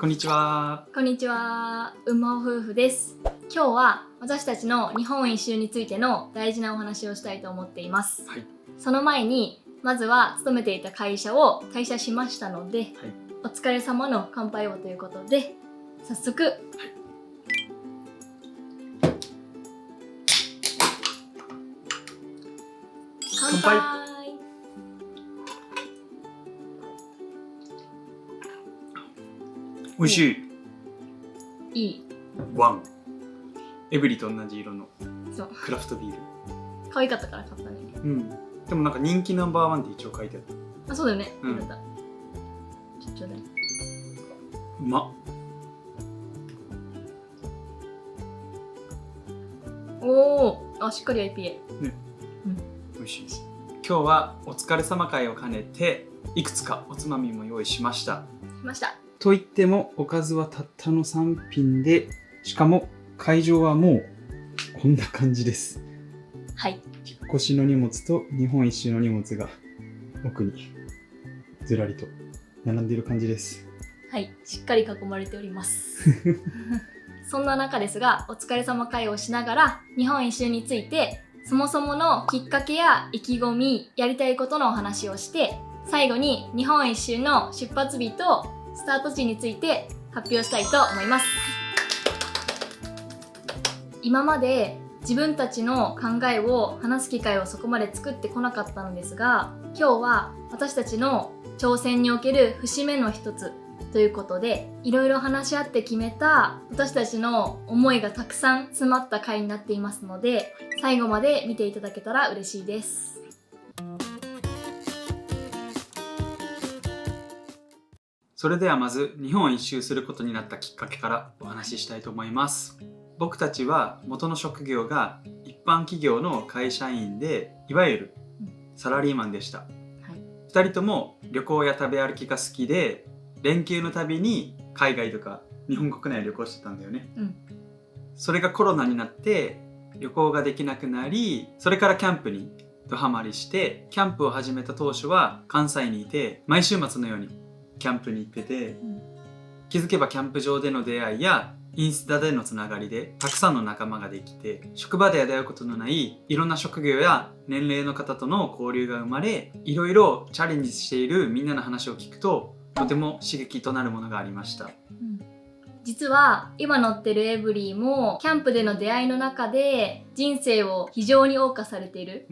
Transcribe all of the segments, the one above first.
こんにちは。こんにちは、馬夫婦です。今日は私たちの日本一周についての大事なお話をしたいと思っています。はい。その前に、まずは勤めていた会社を退社しましたので、はい。お疲れ様の乾杯をということで、早速、乾杯。美味しい。いい。ワン。エブリと同じ色のそう。クラフトビール。可愛かったから買ったね。うん。でもなんか人気ナンバーワンって一応書いてあった。あ、そうだよね。うん色だ。ちょうだい。うまっ。おー、あ、しっかり IPA。ね。うん。美味しいです。今日はお疲れ様会を兼ねていくつかおつまみも用意しました。来ました。といってもおかずはたったの3品で、しかも会場はもうこんな感じです。はい。引っ越しの荷物と日本一周の荷物が奥にずらりと並んでいる感じです。はい、しっかり囲まれております。そんな中ですが、お疲れ様会をしながら日本一周について、そもそものきっかけや意気込み、やりたいことのお話をして、最後に日本一周の出発日とスタート地について発表したいと思います。今まで自分たちの考えを話す機会をそこまで作ってこなかったのですが、今日は私たちの挑戦における節目の一つということで、いろいろ話し合って決めた私たちの思いがたくさん詰まった回になっていますので、最後まで見ていただけたら嬉しいです。それではまず日本一周することになったきっかけからお話ししたいと思います。僕たちは元の職業が一般企業の会社員で、いわゆるサラリーマンでした。2人とも旅行や食べ歩きが好きで、連休のたびに海外とか日本国内旅行してたんだよね。それがコロナになって旅行ができなくなり、それからキャンプにドハマりして、キャンプを始めた当初は関西にいて、毎週末のようにキャンプに行ってて、気づけばキャンプ場での出会いやインスタでのつながりでたくさんの仲間ができて、職場で出会うことのないいろんな職業や年齢の方との交流が生まれ、いろいろチャレンジしているみんなの話を聞くと、とても刺激となるものがありました。実は今乗ってるエブリィもキャンプでの出会いの中で人生を非常に謳歌されている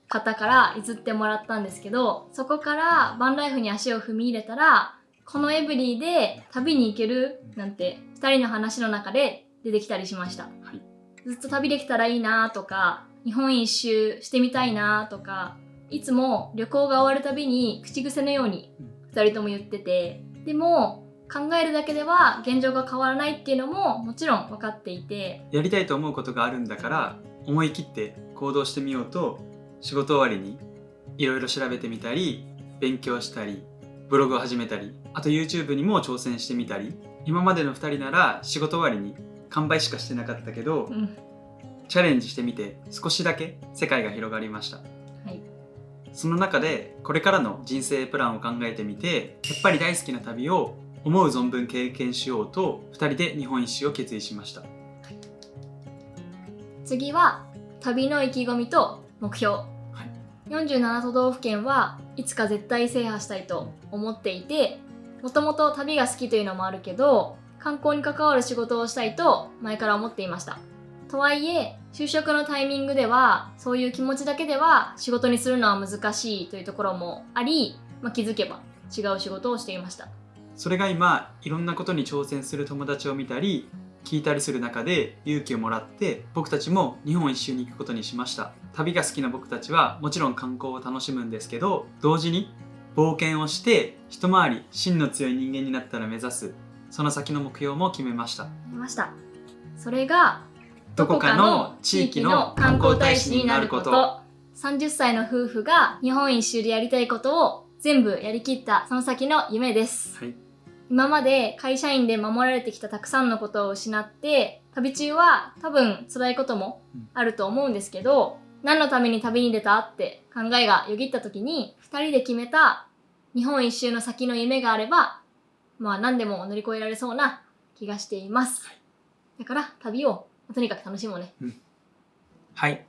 方から譲ってもらったんですけど、そこからバンライフに足を踏み入れたら、このエブリィで旅に行けるなんて2人の話の中で出てきたりしました。ずっと旅できたらいいなとか、日本一周してみたいなとか、いつも旅行が終わるたびに口癖のように2人とも言ってて、でも考えるだけでは現状が変わらないっていうのももちろん分かっていて、やりたいと思うことがあるんだから思い切って行動してみようと、仕事終わりにいろいろ調べてみたり、勉強したり、ブログを始めたり、あと YouTube にも挑戦してみたり。今までの2人なら仕事終わりに完売しかしてなかったけど、チャレンジしてみて少しだけ世界が広がりました。その中でこれからの人生プランを考えてみて、やっぱり大好きな旅を思う存分経験しようと2人で日本一周を決意しました。次は旅の意気込みと目標。47都道府県はいつか絶対制覇したいと思っていて、もともと旅が好きというのもあるけど、観光に関わる仕事をしたいと前から思っていました。とはいえ、就職のタイミングではそういう気持ちだけでは仕事にするのは難しいというところもあり、気づけば違う仕事をしていました。それが今いろんなことに挑戦する友達を見たり聞いたりする中で勇気をもらって、僕たちも日本一周に行くことにしました。旅が好きな僕たちはもちろん観光を楽しむんですけど、同時に冒険をして一回り芯の強い人間になったら目指す、その先の目標も決めました。それがどこかの地域の観光大使になること。30歳の夫婦が日本一周でやりたいことを全部やりきったその先の夢です。今まで会社員で守られてきたたくさんのことを失って、旅中は多分辛いこともあると思うんですけど、何のために旅に出たって考えがよぎった時に、2人で決めた日本一周の先の夢があれば何でも乗り越えられそうな気がしています。だから旅をとにかく楽しもうね。はい。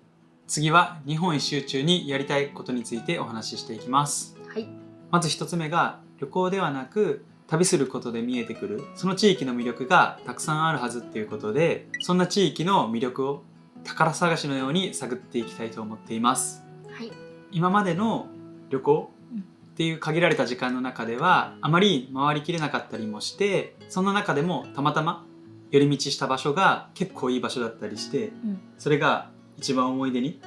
次は日本一周中にやりたいことについてお話ししていきます。はい。まず一つ目が旅行ではなく旅することで見えてくるその地域の魅力がたくさんあるはずっていうことで、そんな地域の魅力を宝探しのように探っていきたいと思っています。はい。今までの旅行っていう限られた時間の中ではあまり回りきれなかったりもして、その中でもたまたま寄り道した場所が結構いい場所だったりして、それが一番思い出に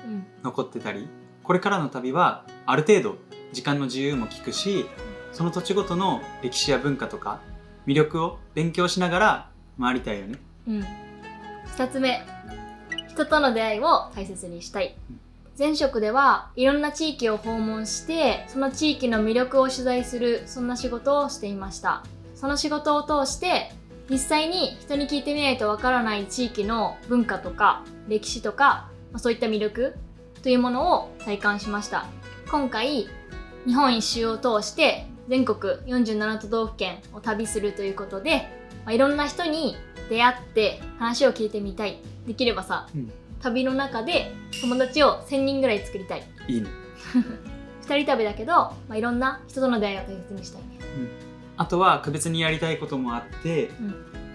残ってたり、これからの旅はある程度時間の自由も利くし、その土地ごとの歴史や文化とか魅力を勉強しながら回りたいよね。2つ目、人との出会いを大切にしたい。前職ではいろんな地域を訪問してその地域の魅力を取材する、そんな仕事をしていました。その仕事を通して実際に人に聞いてみないとわからない地域の文化とか歴史とか、そういった魅力というものを体感しました。今回日本一周を通して全国47都道府県を旅するということで、いろんな人に出会って話を聞いてみたい。できればさ、旅の中で友達を1000人ぐらい作りたい。いいね。2人旅だけど、いろんな人との出会いを大切にしたいね。あとは個別にやりたいこともあって、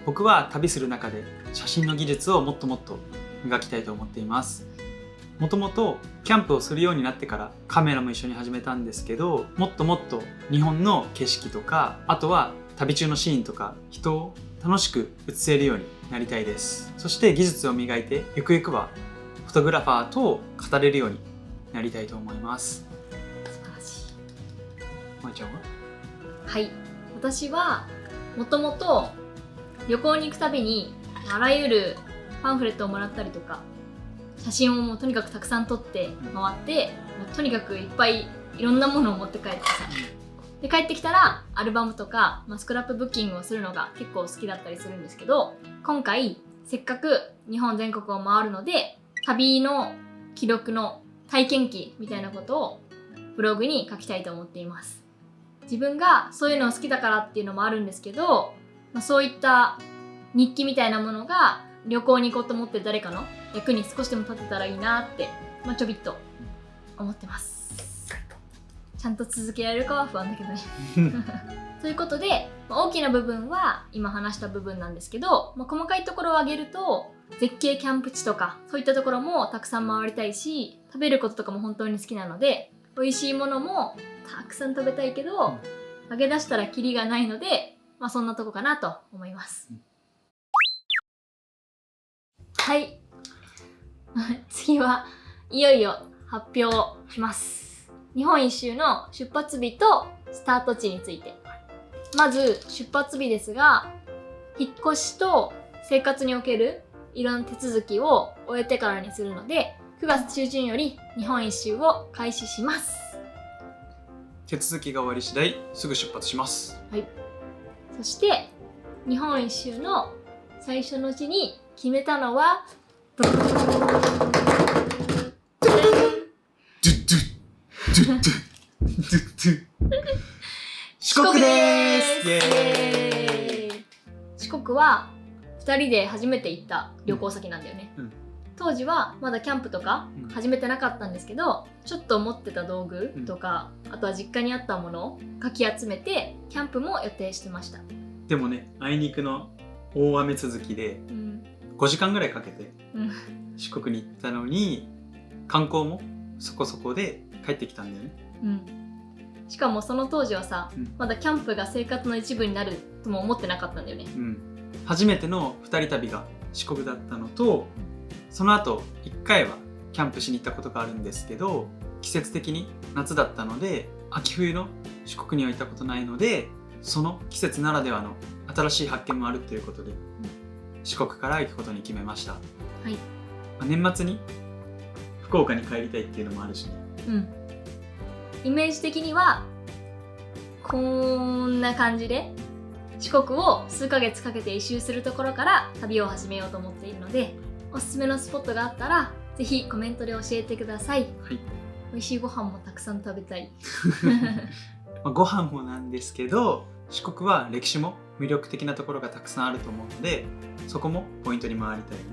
僕は旅する中で写真の技術をもっともっと磨きたいと思っています。もともとキャンプをするようになってからカメラも一緒に始めたんですけど、もっともっと日本の景色とか、あとは旅中のシーンとか人を楽しく写せるようになりたいです。そして技術を磨いてゆくゆくはフォトグラファーと語れるようになりたいと思います。素晴らしい。まいちゃんは？はい、私はもともと旅行に行くたびにあらゆるパンフレットをもらったりとか、写真をもうとにかくたくさん撮って回って、もうとにかくいっぱいいろんなものを持って帰ってさ、で帰ってきたらアルバムとか、スクラップブッキングをするのが結構好きだったりするんですけど、今回せっかく日本全国を回るので旅の記録の体験記みたいなことをブログに書きたいと思っています。自分がそういうのを好きだからっていうのもあるんですけど、そういった日記みたいなものが旅行に行こうと思って誰かの役に少しでも立てたらいいなって、ちょびっと思ってます。ちゃんと続けられるかは不安だけどね。ということで、大きな部分は今話した部分なんですけど、細かいところを挙げると絶景キャンプ地とかそういったところもたくさん回りたいし、食べることとかも本当に好きなので、美味しいものもたくさん食べたいけど、挙げ出したらキリがないので、そんなとこかなと思います。はい。次はいよいよ発表します。日本一周の出発日とスタート地について。まず出発日ですが、引っ越しと生活におけるいろんな手続きを終えてからにするので、9月中旬より日本一周を開始します。手続きが終わり次第すぐ出発します。はい。そして日本一周の最初の地に決めたのは四国です。イエーイ。四国は2人で初めて行った旅行先なんだよね。当時はまだキャンプとか始めてなかったんですけど、ちょっと持ってた道具とか、あとは実家にあったものをかき集めてキャンプも予定してました。でもね、あいにくの大雨続きで5時間ぐらいかけて四国に行ったのに、観光もそこそこで帰ってきたんだよね。しかもその当時はさ、まだキャンプが生活の一部になるとも思ってなかったんだよね。初めての2人旅が四国だったのと、その後1回はキャンプしに行ったことがあるんですけど、季節的に夏だったので秋冬の四国には行ったことないので、その季節ならではの新しい発見もあるということで、四国から行くことに決めました。年末に福岡に帰りたいっていうのもあるしね。イメージ的にはこんな感じで四国を数ヶ月かけて一周するところから旅を始めようと思っているので、おすすめのスポットがあったらぜひコメントで教えてください。美味しいご飯もたくさん食べたい。ご飯もなんですけど、四国は歴史も魅力的なところがたくさんあると思うので、そこもポイントに回りたいよね。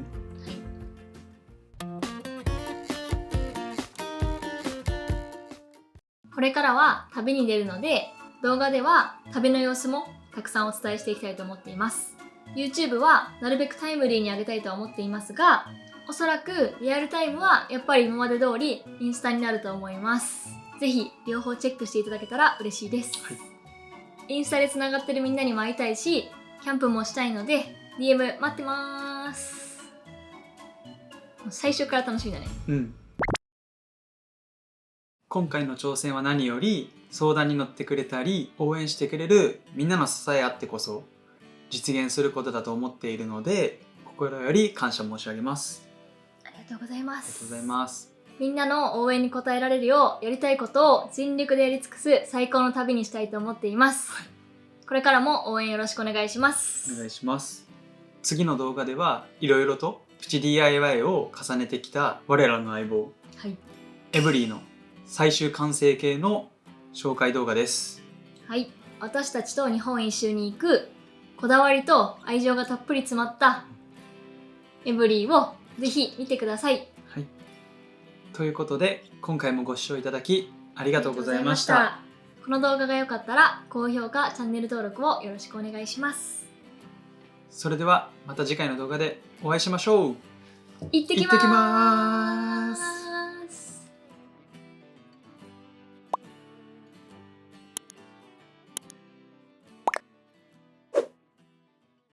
これからは旅に出るので、動画では旅の様子もたくさんお伝えしていきたいと思っています。 YouTube はなるべくタイムリーに上げたいとは思っていますが、おそらくリアルタイムはやっぱり今まで通りインスタになると思います。ぜひ両方チェックしていただけたら嬉しいです、はい、インスタでつながってるみんなにも会いたいし、キャンプもしたいので DM 待ってます。もう最初から楽しみだね。今回の挑戦は何より相談に乗ってくれたり応援してくれるみんなの支えあってこそ実現することだと思っているので、心より感謝申し上げます。ありがとうございまありがとうす。ございます。みんなの応援に応えられるよう、やりたいことを全力でやり尽くす最高の旅にしたいと思っています、これからも応援よろしくお願いします。お願いします。次の動画ではいろいろとプチ DIY を重ねてきた我らの相棒、エブリィの最終完成形の紹介動画です。はい、私たちと日本一周に行くこだわりと愛情がたっぷり詰まったエブリィをぜひ見てください。はい、ということで今回もご視聴いただきありがとうございました。この動画が良かったら高評価、チャンネル登録をよろしくお願いします。それではまた次回の動画でお会いしましょう。行ってきまーす。